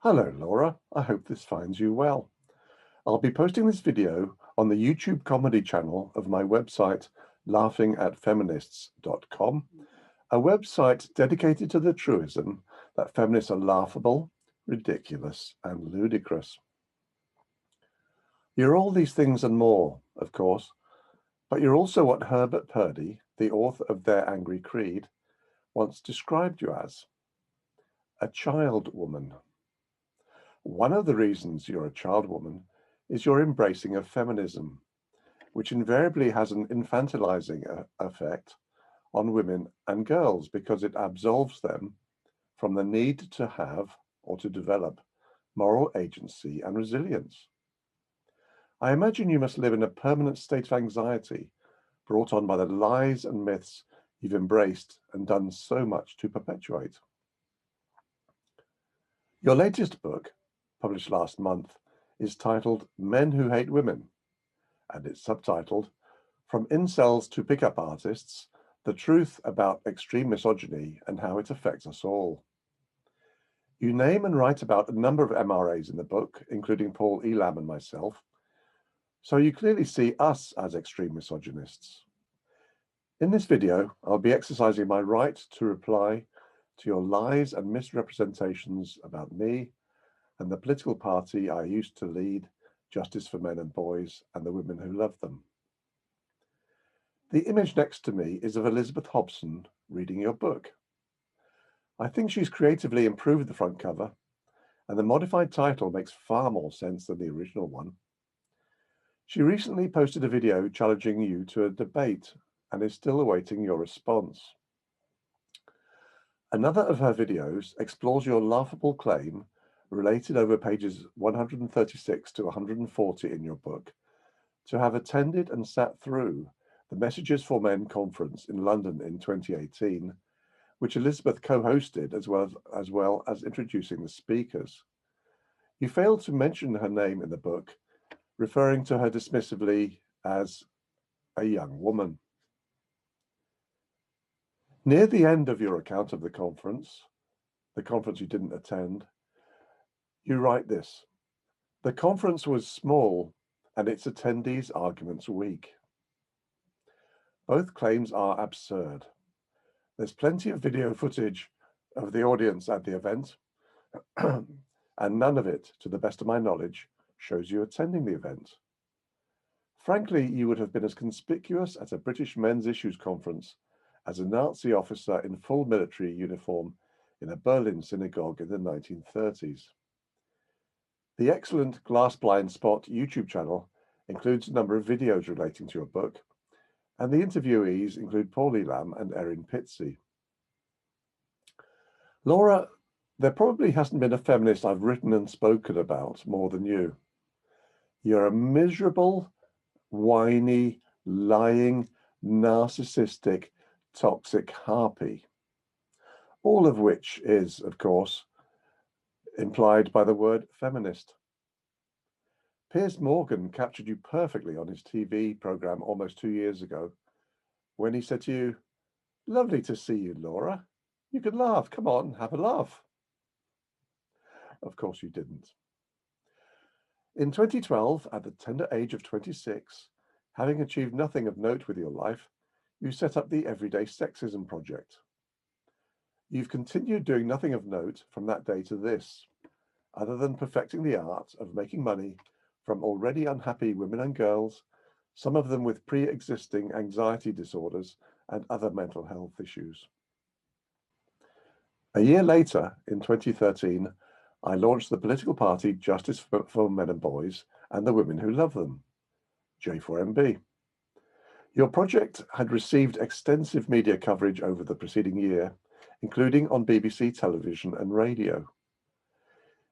Hello, Laura. I hope this finds you well. I'll be posting this video on the YouTube comedy channel of my website, laughingatfeminists.com, a website dedicated to the truism that feminists are laughable, ridiculous, and ludicrous. You're all these things and more, of course, but you're also what Herbert Purdy, the author of Their Angry Creed, once described you as: a child woman. One of the reasons you're a child woman is your embracing of feminism, which invariably has an infantilizing effect on women and girls because it absolves them from the need to have or to develop moral agency and resilience. I imagine you must live in a permanent state of anxiety brought on by the lies and myths you've embraced and done so much to perpetuate. Your latest book, published last month, is titled Men Who Hate Women, and it's subtitled From Incels to Pickup Artists, The Truth About Extreme Misogyny and How It Affects Us All. You name and write about a number of MRAs in the book, including Paul Elam and myself, so you clearly see us as extreme misogynists. In this video, I'll be exercising my right to reply to your lies and misrepresentations about me and the political party I used to lead, Justice for Men and Boys, and the women who love them. The image next to me is of Elizabeth Hobson reading your book. I think she's creatively improved the front cover, and the modified title makes far more sense than the original one. She recently posted a video challenging you to a debate and is still awaiting your response. Another of her videos explores your laughable claim, related over pages 136 to 140 in your book, to have attended and sat through the Messages for Men conference in London in 2018, which Elizabeth co-hosted as well as introducing the speakers. You failed to mention her name in the book, referring to her dismissively as a young woman. Near the end of your account of the conference you didn't attend, you write this: the conference was small and its attendees' arguments weak. Both claims are absurd. There's plenty of video footage of the audience at the event, and none of it, to the best of my knowledge, shows you attending the event. Frankly, you would have been as conspicuous at a British Men's Issues conference as a Nazi officer in full military uniform in a Berlin synagogue in the 1930s. The excellent Glass Blind Spot YouTube channel includes a number of videos relating to your book, and the interviewees include Paul Elam and Erin Pitsey. Laura, there probably hasn't been a feminist I've written and spoken about more than you. You're a miserable, whiny, lying, narcissistic, toxic harpy, all of which is, of course, implied by the word feminist. Piers Morgan captured you perfectly on his TV program almost 2 years ago when he said to you, "Lovely to see you, Laura. You can laugh. Come on, have a laugh." Of course you didn't. In 2012, at the tender age of 26, having achieved nothing of note with your life, you set up the Everyday Sexism Project. You've continued doing nothing of note from that day to this, other than perfecting the art of making money from already unhappy women and girls, some of them with pre-existing anxiety disorders and other mental health issues. A year later, in 2013, I launched the political party Justice for Men and Boys and the Women Who Love Them, J4MB. Your project had received extensive media coverage over the preceding year, including on BBC television and radio.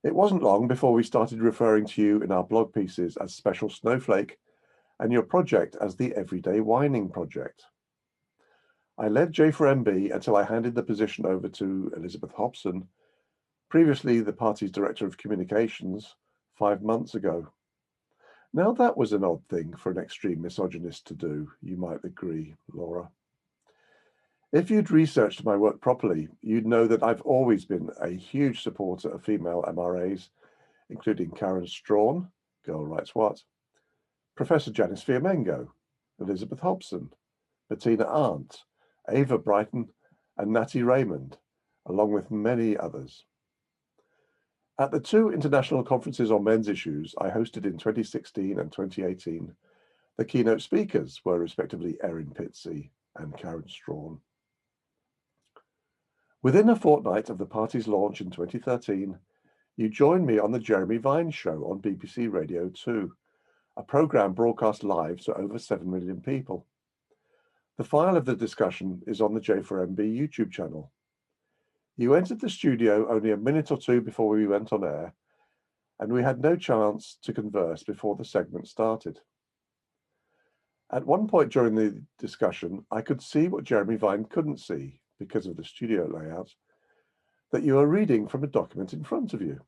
It wasn't long before we started referring to you in our blog pieces as Special Snowflake and your project as the Everyday Whining Project. I led J4MB until I handed the position over to Elizabeth Hobson, previously the party's Director of Communications, 5 months ago. Now that was an odd thing for an extreme misogynist to do, you might agree, Laura. If you'd researched my work properly, you'd know that I've always been a huge supporter of female MRAs, including Karen Strawn, Girl Writes What, Professor Janice Fiamengo, Elizabeth Hobson, Bettina Arndt, Ava Brighton, and Natty Raymond, along with many others. At the two international conferences on men's issues I hosted in 2016 and 2018, the keynote speakers were respectively Erin Pitsey and Karen Strawn. Within a fortnight of the party's launch in 2013, you joined me on the Jeremy Vine Show on BBC Radio 2, a programme broadcast live to over 7 million people. The file of the discussion is on the J4MB YouTube channel. You entered the studio only a minute or two before we went on air, and we had no chance to converse before the segment started. At one point during the discussion, I could see what Jeremy Vine couldn't see because of the studio layout, that you are reading from a document in front of you.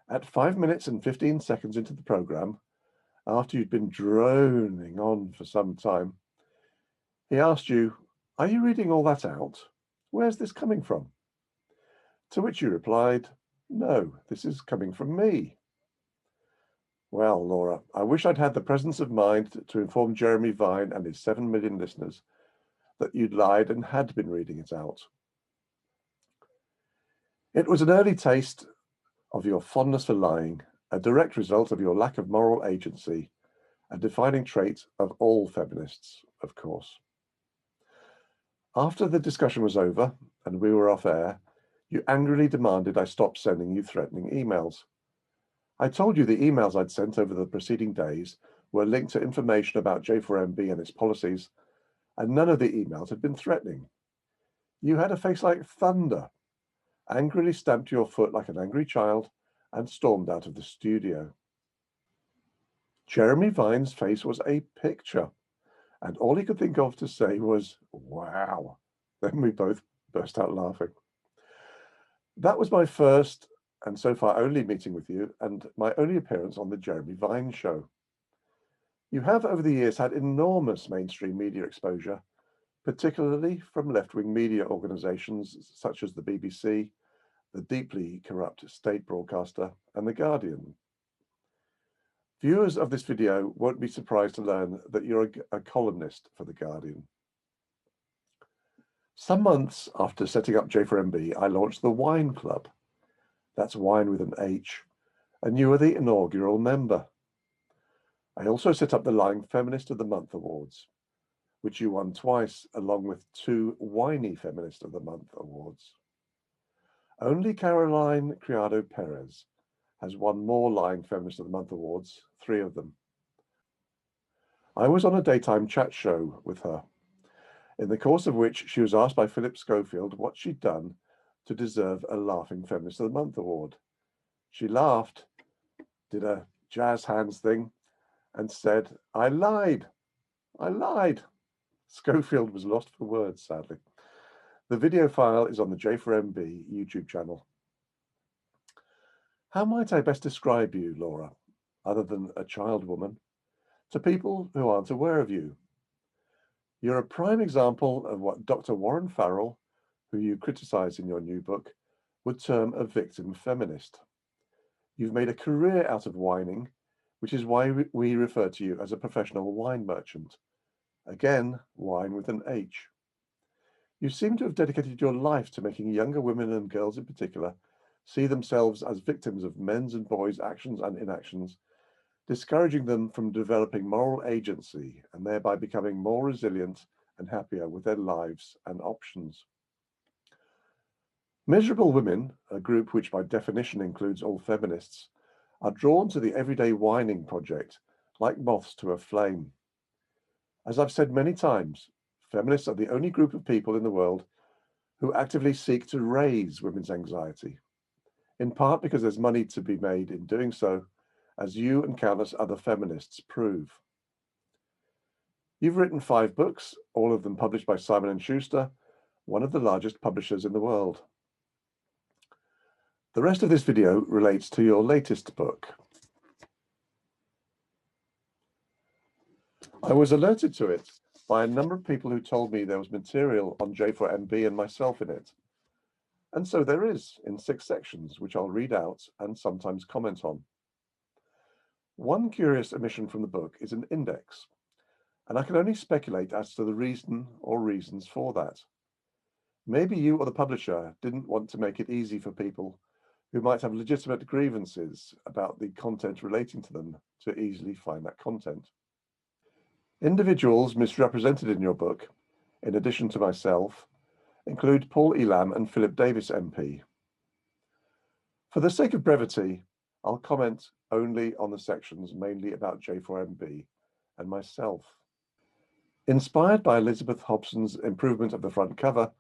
At 5 minutes and 15 seconds into the programme, after you'd been droning on for some time, he asked you, "Are you reading all that out? Where's this coming from?" To which you replied, "No, this is coming from me." Well, Laura, I wish I'd had the presence of mind to inform Jeremy Vine and his 7 million listeners that you'd lied and had been reading it out. It was an early taste of your fondness for lying, a direct result of your lack of moral agency, a defining trait of all feminists, of course. After the discussion was over and we were off air, you angrily demanded I stop sending you threatening emails. I told you the emails I'd sent over the preceding days were linked to information about J4MB and its policies, and none of the emails had been threatening. You had a face like thunder, angrily stamped your foot like an angry child, and stormed out of the studio. Jeremy Vine's face was a picture, and all he could think of to say was, "Wow." Then we both burst out laughing. That was my first and so far only meeting with you, and my only appearance on the Jeremy Vine Show. You have over the years had enormous mainstream media exposure, particularly from left-wing media organisations such as the BBC, the deeply corrupt state broadcaster, and The Guardian. Viewers of this video won't be surprised to learn that you're a columnist for The Guardian. Some months after setting up J4MB, I launched the Wine Club. That's wine with an H, and you were the inaugural member. I also set up the Lying Feminist of the Month Awards, which you won twice, along with 2 Whiny Feminist of the Month Awards. Only Caroline Criado Perez has won more Lying Feminist of the Month Awards, 3 of them. I was on a daytime chat show with her, in the course of which she was asked by Philip Schofield what she'd done to deserve a Laughing Feminist of the Month award. She laughed, did a jazz hands thing, and said, I lied. Schofield was lost for words, sadly. The video file is on the J4MB YouTube channel. How might I best describe you, Laura, other than a child woman, to people who aren't aware of you? You're a prime example of what Dr. Warren Farrell, who you criticize in your new book, would term a victim feminist. You've made a career out of whining, which is why we refer to you as a professional wine merchant. Again, wine with an H. You seem to have dedicated your life to making younger women and girls in particular see themselves as victims of men's and boys' actions and inactions, discouraging them from developing moral agency and thereby becoming more resilient and happier with their lives and options. Miserable women, a group which by definition includes all feminists, are drawn to the everyday whining project like moths to a flame. As I've said many times, feminists are the only group of people in the world who actively seek to raise women's anxiety, in part because there's money to be made in doing so, as you and countless other feminists prove. You've written 5 books, all of them published by Simon & Schuster, one of the largest publishers in the world. The rest of this video relates to your latest book. I was alerted to it by a number of people who told me there was material on J4MB and myself in it. And so there is, in 6 sections, which I'll read out and sometimes comment on. One curious omission from the book is an index, and I can only speculate as to the reason or reasons for that. Maybe you or the publisher didn't want to make it easy for people who might have legitimate grievances about the content relating to them to easily find that content. Individuals misrepresented in your book, in addition to myself, include Paul Elam and Philip Davis MP. For the sake of brevity, I'll comment only on the sections mainly about J4MB and myself. Inspired by Elizabeth Hobson's improvement of the front cover,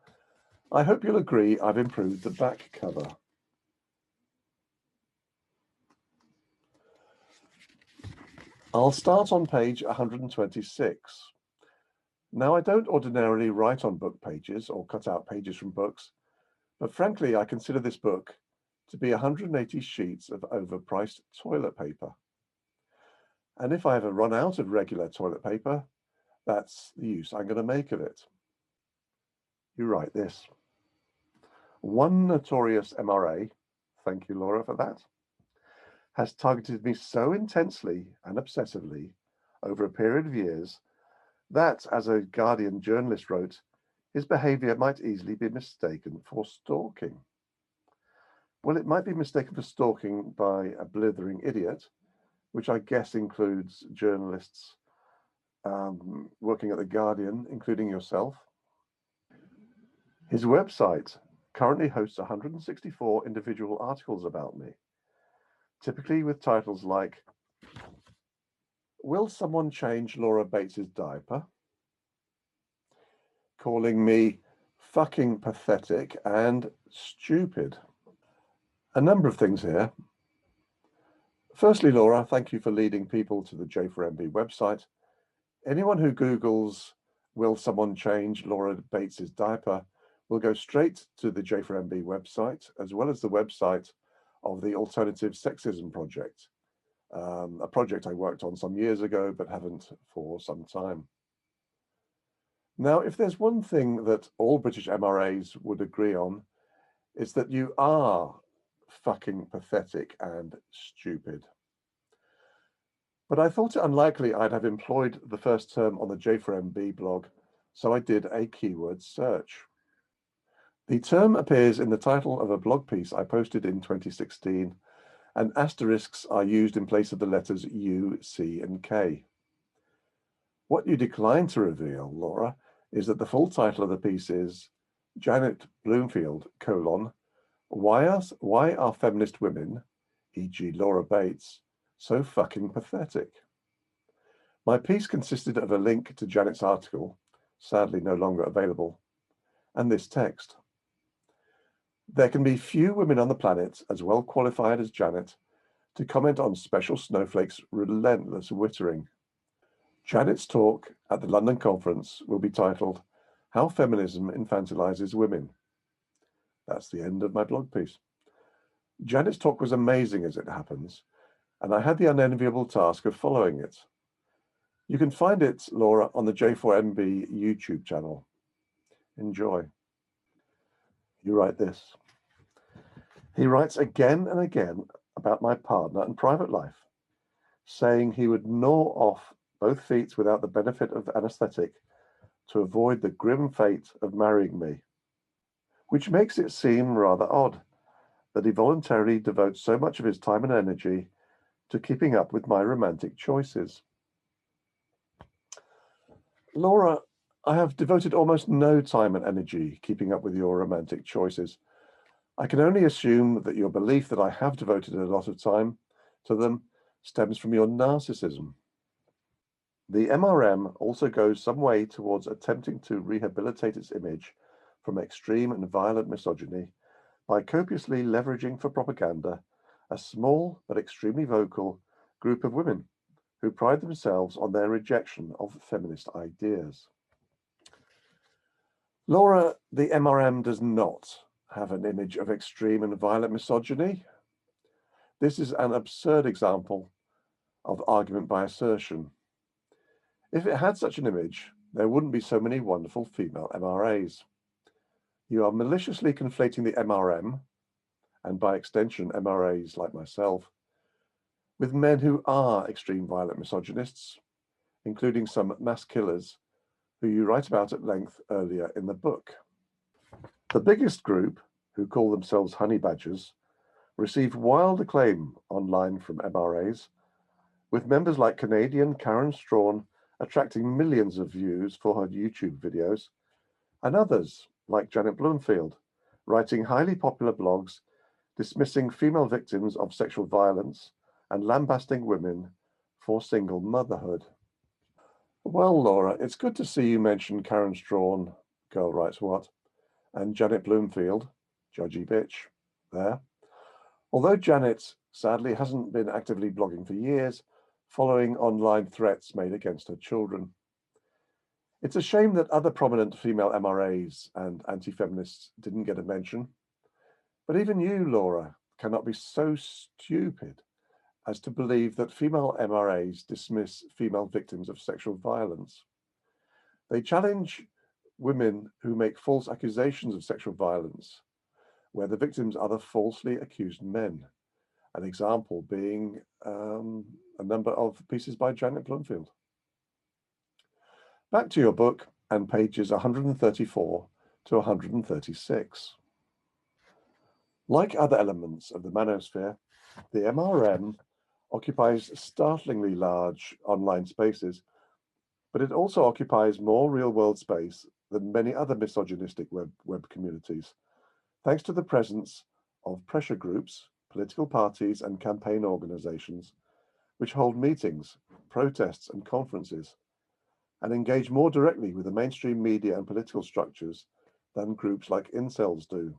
I hope you'll agree I've improved the back cover. I'll start on page 126. Now, I don't ordinarily write on book pages or cut out pages from books, but frankly, I consider this book to be 180 sheets of overpriced toilet paper. And if I ever run out of regular toilet paper, that's the use I'm going to make of it. You write this. One notorious MRA, thank you, Laura, for that, has targeted me so intensely and obsessively over a period of years that, as a Guardian journalist wrote, his behavior might easily be mistaken for stalking. Well, it might be mistaken for stalking by a blithering idiot, which I guess includes journalists working at the Guardian, including yourself. His website currently hosts 164 individual articles about me, typically with titles like, "Will someone change Laura Bates's diaper?" Calling me fucking pathetic and stupid. A number of things here. Firstly, Laura, thank you for leading people to the J4MB website. Anyone who Googles, "Will someone change Laura Bates's diaper?" will go straight to the J4MB website, as well as the website of the Alternative Sexism Project, a project I worked on some years ago, but haven't for some time. Now, if there's one thing that all British MRAs would agree on, it's that you are fucking pathetic and stupid. But I thought it unlikely I'd have employed the first term on the J4MB blog, so I did a keyword search. The term appears in the title of a blog piece I posted in 2016, and asterisks are used in place of the letters U, C, and K. What you decline to reveal, Laura, is that the full title of the piece is Janet Bloomfield, why are feminist women, e.g. Laura Bates, so fucking pathetic? My piece consisted of a link to Janet's article, sadly no longer available, and this text. There can be few women on the planet as well qualified as Janet to comment on Special Snowflake's relentless wittering. Janet's talk at the London conference will be titled, "How Feminism Infantilizes Women." That's the end of my blog piece. Janet's talk was amazing as it happens, and I had the unenviable task of following it. You can find it, Laura, on the J4MB YouTube channel. Enjoy. You write this. He writes again and again about my partner and private life, saying he would gnaw off both feet without the benefit of anesthetic to avoid the grim fate of marrying me, which makes it seem rather odd that he voluntarily devotes so much of his time and energy to keeping up with my romantic choices. Laura, I have devoted almost no time and energy keeping up with your romantic choices. I can only assume that your belief that I have devoted a lot of time to them stems from your narcissism. The MRM also goes some way towards attempting to rehabilitate its image from extreme and violent misogyny by copiously leveraging for propaganda a small but extremely vocal group of women who pride themselves on their rejection of feminist ideas. Laura, the MRM does not have an image of extreme and violent misogyny. This is an absurd example of argument by assertion. If it had such an image, there wouldn't be so many wonderful female MRAs. You are maliciously conflating the MRM, and by extension MRAs like myself, with men who are extreme violent misogynists, including some mass killers who you write about at length earlier in the book. The biggest group, who call themselves honey badgers, received wild acclaim online from MRAs, with members like Canadian Karen Strawn attracting millions of views for her YouTube videos, and others like Janet Bloomfield, writing highly popular blogs dismissing female victims of sexual violence and lambasting women for single motherhood. Well, Laura, it's good to see you mention Karen Strawn, Girl Writes What, and Janet Bloomfield, Judgy Bitch, there. Although Janet sadly hasn't been actively blogging for years, following online threats made against her children. It's a shame that other prominent female MRAs and anti-feminists didn't get a mention. But even you, Laura, cannot be so stupid as to believe that female MRAs dismiss female victims of sexual violence. They challenge women who make false accusations of sexual violence, where the victims are the falsely accused men. An example being a number of pieces by Janet Bloomfield. Back to your book and pages 134 to 136. Like other elements of the manosphere, the MRM occupies startlingly large online spaces, but it also occupies more real-world space than many other misogynistic web communities, thanks to the presence of pressure groups, political parties, and campaign organizations, which hold meetings, protests, and conferences, and engage more directly with the mainstream media and political structures than groups like incels do.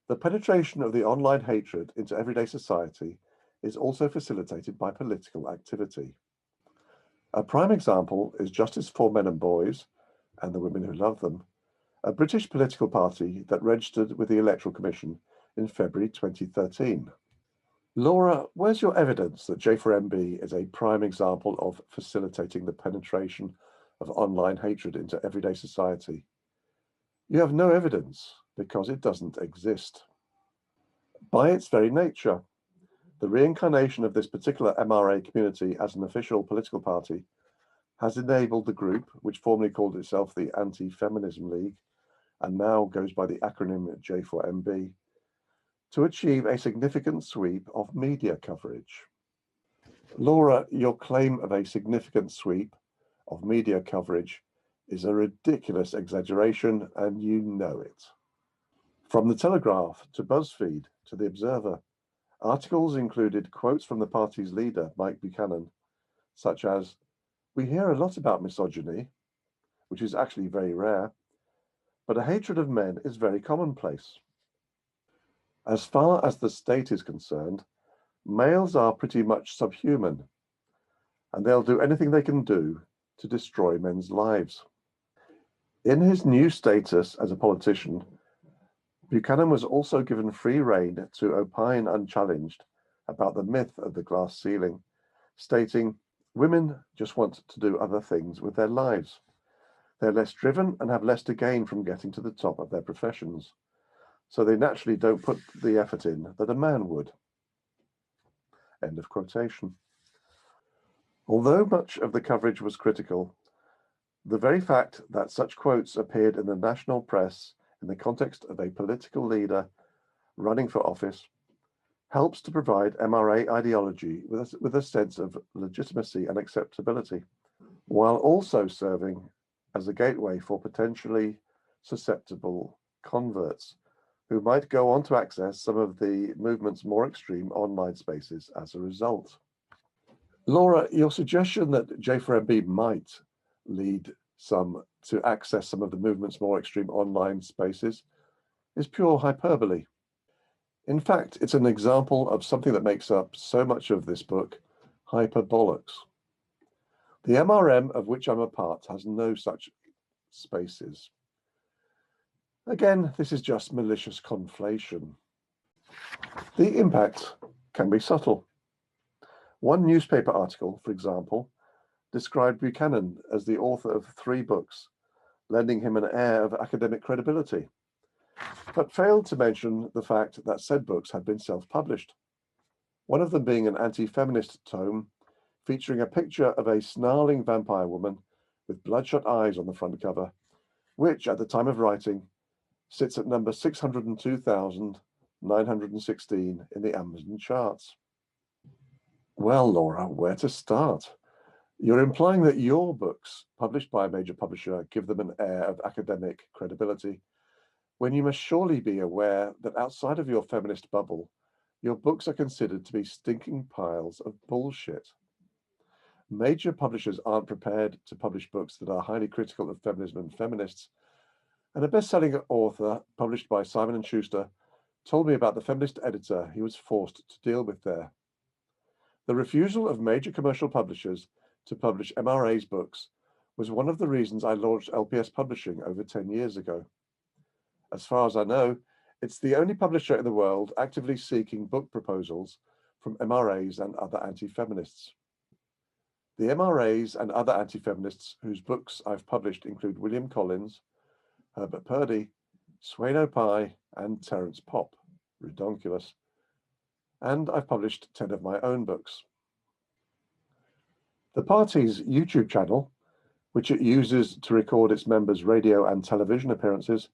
The penetration of the online hatred into everyday society is also facilitated by political activity. A prime example is Justice for Men and Boys, and the women who love them, a British political party that registered with the Electoral Commission in February 2013. Laura, where's your evidence that J4MB is a prime example of facilitating the penetration of online hatred into everyday society? You have no evidence because it doesn't exist. By its very nature, the reincarnation of this particular MRA community as an official political party has enabled the group, which formerly called itself the Anti-Feminism League, and now goes by the acronym J4MB, to achieve a significant sweep of media coverage. Laura, your claim of a significant sweep of media coverage is a ridiculous exaggeration, and you know it. From The Telegraph to BuzzFeed to The Observer, articles included quotes from the party's leader, Mike Buchanan, such as, "We hear a lot about misogyny, which is actually very rare, but a hatred of men is very commonplace. As far as the state is concerned, males are pretty much subhuman, and they'll do anything they can do to destroy men's lives." In his new status as a politician, Buchanan was also given free rein to opine unchallenged about the myth of the glass ceiling, stating, "Women just want to do other things with their lives. They're less driven and have less to gain from getting to the top of their professions, so they naturally don't put the effort in that a man would." End of quotation. Although much of the coverage was critical, the very fact that such quotes appeared in the national press in the context of a political leader running for office helps to provide MRA ideology with a sense of legitimacy and acceptability, while also serving as a gateway for potentially susceptible converts who might go on to access some of the movement's more extreme online spaces as a result. Laura, your suggestion that J4MB might lead some to access some of the movement's more extreme online spaces is pure hyperbole. In fact, it's an example of something that makes up so much of this book, hyperbolics. The MRM of which I'm a part has no such spaces. Again, this is just malicious conflation. The impact can be subtle. One newspaper article, for example, described Buchanan as the author of 3 books, lending him an air of academic credibility, but failed to mention the fact that said books had been self-published, one of them being an anti-feminist tome featuring a picture of a snarling vampire woman with bloodshot eyes on the front cover, which, at the time of writing, sits at number 602,916 in the Amazon charts. Well, Laura, where to start? You're implying that your books, published by a major publisher, give them an air of academic credibility, when you must surely be aware that outside of your feminist bubble, your books are considered to be stinking piles of bullshit. Major publishers aren't prepared to publish books that are highly critical of feminism and feminists, and a best-selling author published by Simon & Schuster told me about the feminist editor he was forced to deal with there. The refusal of major commercial publishers to publish MRA's books was one of the reasons I launched LPS Publishing over 10 years ago. As far as I know, it's the only publisher in the world actively seeking book proposals from MRAs and other anti-feminists. The MRAs and other anti-feminists whose books I've published include William Collins, Herbert Purdy, Swano Pye, and Terence Popp, redonkulous. And I've published 10 of my own books. The party's YouTube channel, which it uses to record its members' radio and television appearances,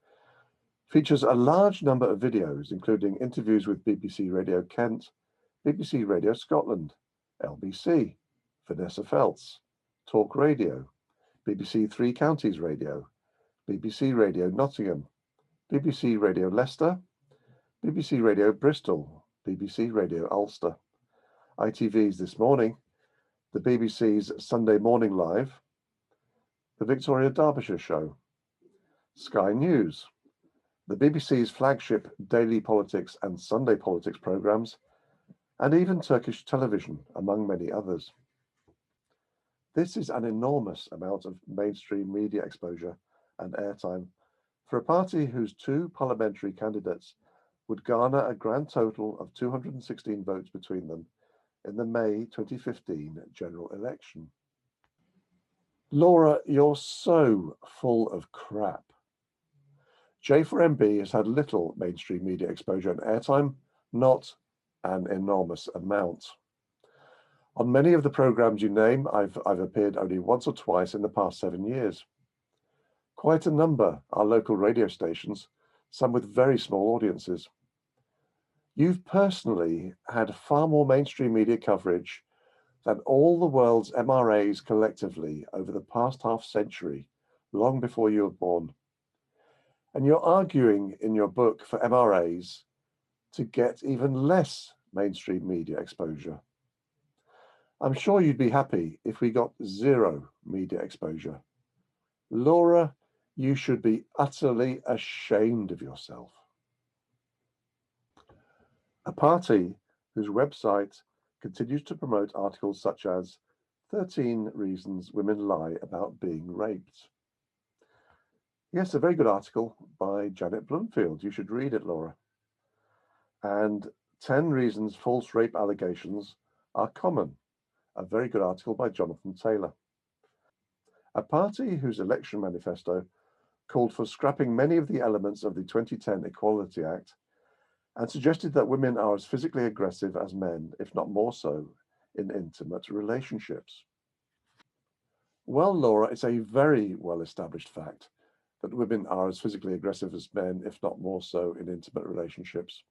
features a large number of videos, including interviews with BBC Radio Kent, BBC Radio Scotland, LBC, Vanessa Feltz, Talk Radio, BBC Three Counties Radio, BBC Radio Nottingham, BBC Radio Leicester, BBC Radio Bristol, BBC Radio Ulster, ITV's This Morning, the BBC's Sunday Morning Live, the Victoria Derbyshire Show, Sky News, the BBC's flagship Daily Politics and Sunday Politics programmes, and even Turkish television, among many others. This is an enormous amount of mainstream media exposure and airtime for a party whose 2 parliamentary candidates would garner a grand total of 216 votes between them in the May 2015 general election. Laura, you're so full of crap. J4MB has had little mainstream media exposure and airtime, not an enormous amount. On many of the programs you name, I've appeared only once or twice in the past 7 years. Quite a number are local radio stations, some with very small audiences. You've personally had far more mainstream media coverage than all the world's MRAs collectively over the past half-century, long before you were born. And you're arguing in your book for MRAs to get even less mainstream media exposure. I'm sure you'd be happy if we got 0 media exposure. Laura, you should be utterly ashamed of yourself. A party whose website continues to promote articles such as 13 Reasons Women Lie About Being Raped. Yes, a very good article by Janet Bloomfield. You should read it, Laura. And 10 Reasons False Rape Allegations Are Common. A very good article by Jonathan Taylor. A party whose election manifesto called for scrapping many of the elements of the 2010 Equality Act and suggested that women are as physically aggressive as men, if not more so, in intimate relationships. Well, Laura, it's a very well-established fact that women are as physically aggressive as men, if not more so, in intimate relationships.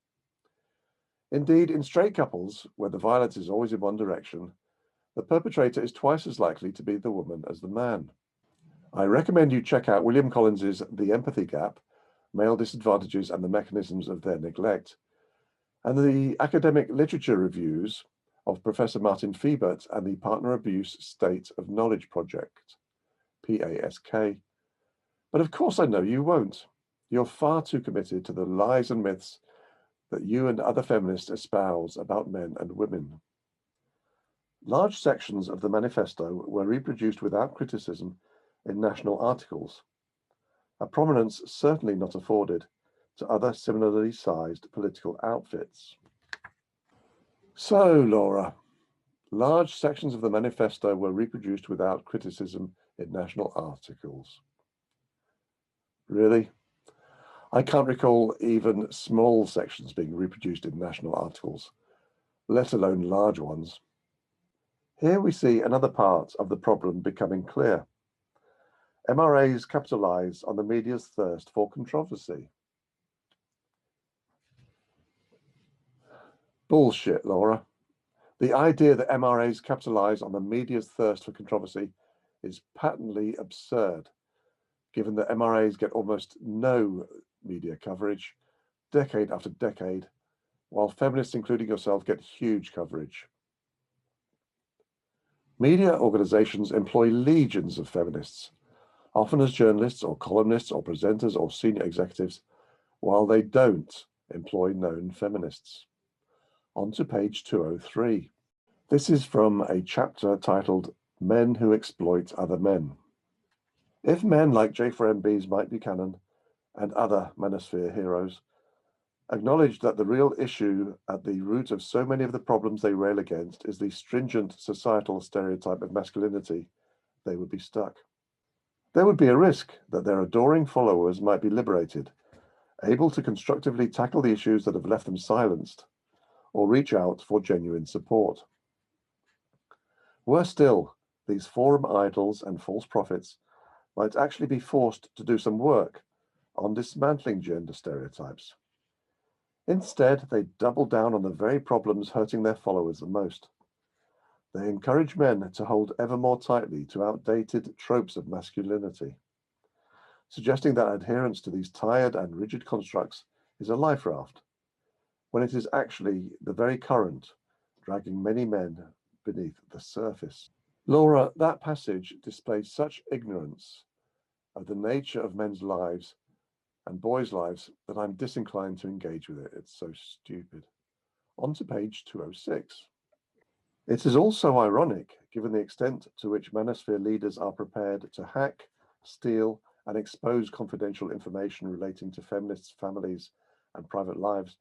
Indeed, in straight couples, where the violence is always in one direction, the perpetrator is twice as likely to be the woman as the man. I recommend you check out William Collins's The Empathy Gap, Male Disadvantages and the Mechanisms of Their Neglect, and the academic literature reviews of Professor Martin Fiebert and the Partner Abuse State of Knowledge Project, PASK. But of course I know you won't. You're far too committed to the lies and myths that you and other feminists espouse about men and women. Large sections of the manifesto were reproduced without criticism in national articles, a prominence certainly not afforded to other similarly sized political outfits. So, Laura, Large sections of the manifesto were reproduced without criticism in national articles. Really? I can't recall even small sections being reproduced in national articles, let alone large ones. Here we see another part of the problem becoming clear. MRAs capitalize on the media's thirst for controversy. Bullshit, Laura. The idea that MRAs capitalize on the media's thirst for controversy is patently absurd, given that MRAs get almost no media coverage, decade after decade, while feminists, including yourself, get huge coverage. Media organizations employ legions of feminists, often as journalists or columnists or presenters or senior executives, while they don't employ known feminists. On to page 203. This is from a chapter titled Men Who Exploit Other Men. If men like J4MB's Mike Buchanan and other manosphere heroes acknowledged that the real issue at the root of so many of the problems they rail against is the stringent societal stereotype of masculinity, they would be stuck. There would be a risk that their adoring followers might be liberated, able to constructively tackle the issues that have left them silenced, or reach out for genuine support. Worse still, these forum idols and false prophets might actually be forced to do some work on dismantling gender stereotypes. Instead, they double down on the very problems hurting their followers the most. They encourage men to hold ever more tightly to outdated tropes of masculinity, suggesting that adherence to these tired and rigid constructs is a life raft, when it is actually the very current dragging many men beneath the surface. Laura, that passage displays such ignorance of the nature of men's lives and boys' lives that I'm disinclined to engage with it. It's so stupid. On to page 206. It is also ironic, given the extent to which manosphere leaders are prepared to hack, steal, and expose confidential information relating to feminists' families and private lives,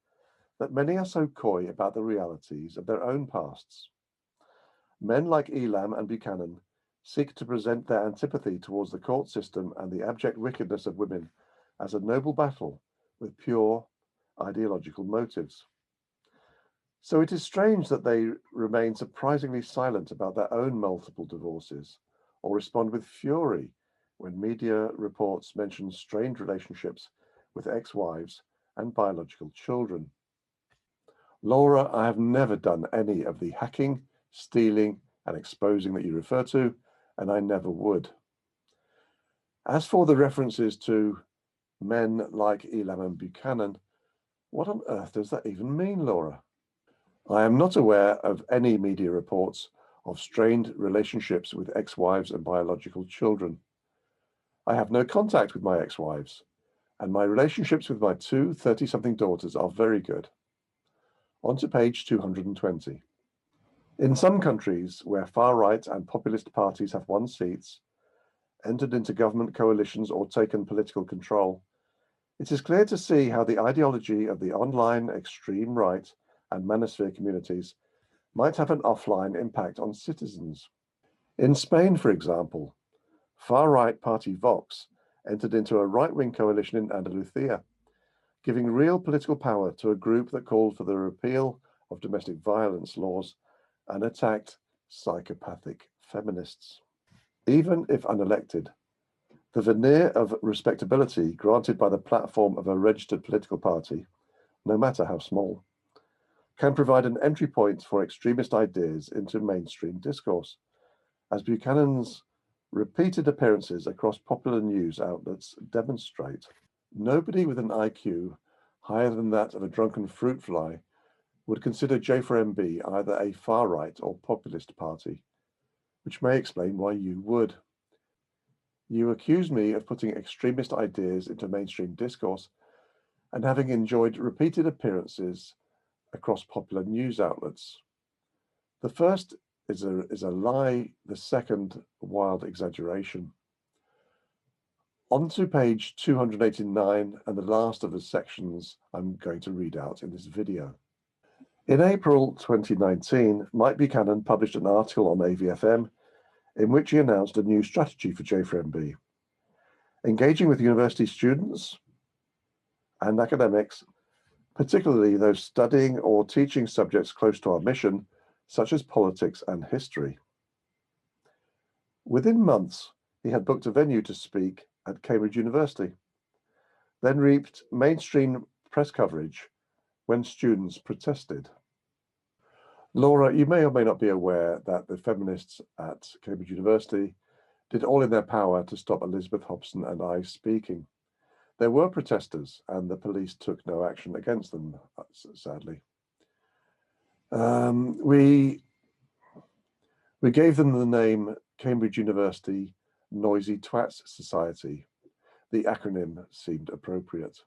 that many are so coy about the realities of their own pasts. Men like Elam and Buchanan seek to present their antipathy towards the court system and the abject wickedness of women as a noble battle with pure ideological motives. So it is strange that they remain surprisingly silent about their own multiple divorces, or respond with fury when media reports mention strained relationships with ex-wives and biological children. Laura, I have never done any of the hacking, stealing, and exposing that you refer to, and I never would. As for the references to men like Elam and Buchanan, what on earth does that even mean, Laura? I am not aware of any media reports of strained relationships with ex-wives and biological children. I have no contact with my ex-wives, and my relationships with my two 30-something daughters are very good. On to page 220. In some countries where far-right and populist parties have won seats, entered into government coalitions, or taken political control, it is clear to see how the ideology of the online extreme right and manosphere communities might have an offline impact on citizens. In Spain, for example, far-right party Vox entered into a right-wing coalition in Andalusia, giving real political power to a group that called for the repeal of domestic violence laws and attacked psychopathic feminists. Even if unelected, the veneer of respectability granted by the platform of a registered political party, no matter how small, can provide an entry point for extremist ideas into mainstream discourse, as Buchanan's repeated appearances across popular news outlets demonstrate. Nobody with an IQ higher than that of a drunken fruit fly would consider J4MB either a far-right or populist party, which may explain why you would. You accuse me of putting extremist ideas into mainstream discourse and having enjoyed repeated appearances across popular news outlets. The first is a lie, the second, wild exaggeration. On to page 289 and the last of the sections I'm going to read out in this video. In April 2019, Mike Buchanan published an article on AVFM in which he announced a new strategy for J4MB, engaging with university students and academics, particularly those studying or teaching subjects close to our mission, such as politics and history. Within months, he had booked a venue to speak at Cambridge University, then reaped mainstream press coverage when students protested. Laura, you may or may not be aware that the feminists at Cambridge University did all in their power to stop Elizabeth Hobson and I speaking. There were protesters and the police took no action against them, sadly. We gave them the name Cambridge University Noisy Twats Society. The acronym seemed appropriate.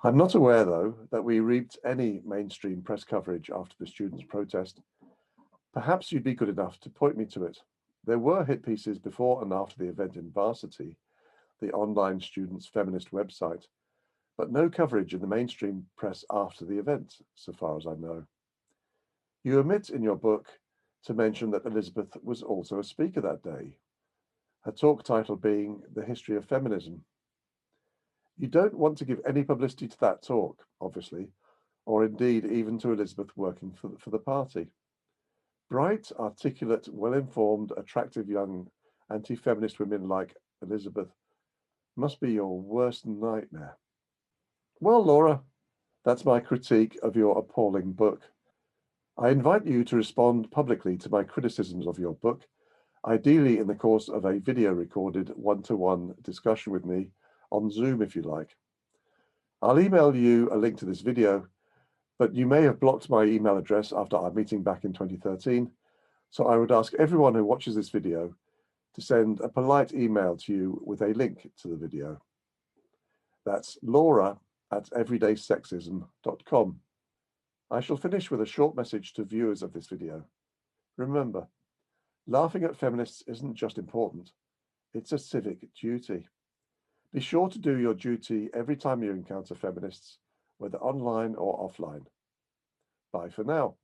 I'm not aware, though, that we reaped any mainstream press coverage after the students' protest. Perhaps you'd be good enough to point me to it. There were hit pieces before and after the event in Varsity, the online students' feminist website, but no coverage in the mainstream press after the event, so far as I know. You omit in your book to mention that Elizabeth was also a speaker that day, her talk title being The History of Feminism. You don't want to give any publicity to that talk, obviously, or indeed even to Elizabeth working for the party. Bright, articulate, well-informed, attractive young anti-feminist women like Elizabeth must be your worst nightmare. Well, Laura, that's my critique of your appalling book. I invite you to respond publicly to my criticisms of your book, ideally in the course of a video recorded one-to-one discussion with me on Zoom if you like. I'll email you a link to this video, but you may have blocked my email address after our meeting back in 2013, so I would ask everyone who watches this video to send a polite email to you with a link to the video. That's laura@everydaysexism.com. I shall finish with a short message to viewers of this video. Remember, laughing at feminists isn't just important, it's a civic duty. Be sure to do your duty every time you encounter feminists, whether online or offline. Bye for now.